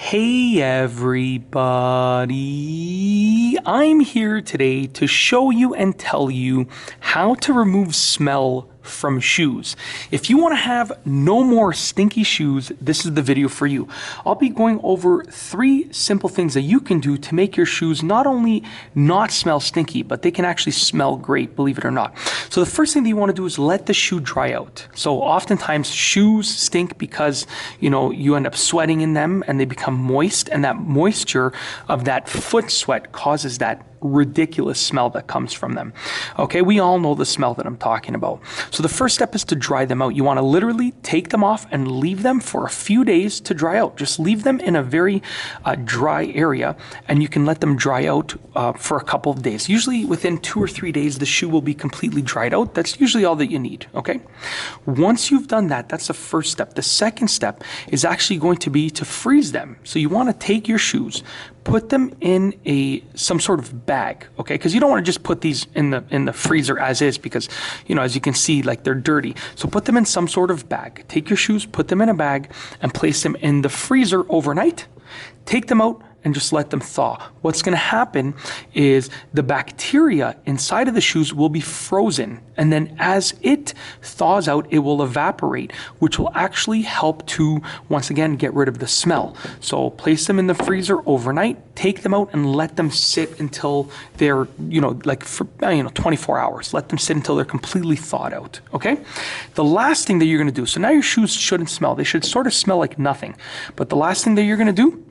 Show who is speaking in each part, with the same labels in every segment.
Speaker 1: Hey everybody, I'm here today to show you and tell you how to remove smell from shoes. If you want to have no more stinky shoes, this is the video for you. I'll be going over 3 simple things that you can do to make your shoes not only not smell stinky, but they can actually smell great, believe it or not. So the first thing that you want to do is let the shoe dry out. So oftentimes shoes stink because you end up sweating in them and they become moist, and that moisture of that foot sweat causes that ridiculous smell that comes from them. Okay, we all know the smell that I'm talking about. So the first step is to dry them out. You want to literally take them off and leave them for a few days to dry out. Just leave them in a very dry area, and you can let them dry out for a couple of days. Usually within 2 or 3 days, the shoe will be completely dried out. That's usually all that you need, okay? Once you've done that, that's the first step. The second step is actually going to be to freeze them. So you want to take your shoes, put them in some sort of bag, okay? Because you don't want to just put these in the freezer as is, because as you can see, like, they're dirty. So put them in some sort of bag. Take your shoes, put them in a bag, and place them in the freezer overnight. Take them out and just let them thaw. What's going to happen is the bacteria inside of the shoes will be frozen, and then as it thaws out, it will evaporate, which will actually help to, once again, get rid of the smell. So place them in the freezer overnight, take them out and let them sit until they're, for 24 hours. Let them sit until they're completely thawed out, okay? The last thing that you're going to do, so now your shoes shouldn't smell. They should sort of smell like nothing. But the last thing that you're going to do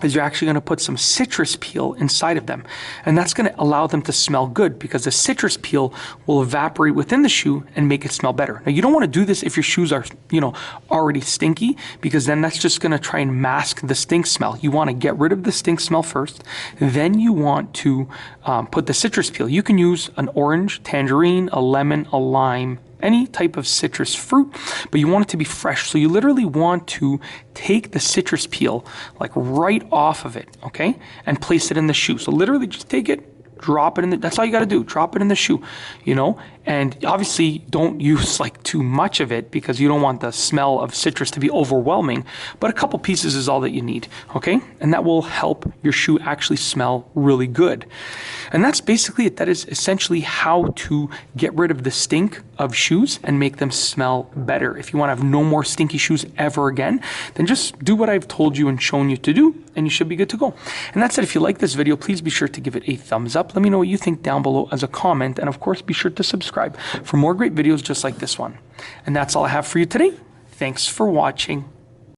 Speaker 1: is you're actually going to put some citrus peel inside of them. And that's going to allow them to smell good, because the citrus peel will evaporate within the shoe and make it smell better. Now, you don't want to do this if your shoes are, already stinky, because then that's just going to try and mask the stink smell. You want to get rid of the stink smell first. Then you want to put the citrus peel. You can use an orange, tangerine, a lemon, a lime, any type of citrus fruit, but you want it to be fresh. So you literally want to take the citrus peel, like, right off of it, okay, and place it in the shoe. So literally just take it, drop it in that's all you got to do. Drop it in the shoe, and obviously don't use like too much of it, because you don't want the smell of citrus to be overwhelming, but a couple pieces is all that you need, okay? And that will help your shoe actually smell really good. And that's basically it. That is essentially how to get rid of the stink of shoes and make them smell better. If you want to have no more stinky shoes ever again, then just do what I've told you and shown you to do, and you should be good to go. And that's it. If you like this video, please be sure to give it a thumbs up. Let me know what you think down below as a comment, and of course, be sure to subscribe for more great videos just like this one. And that's all I have for you today. Thanks for watching.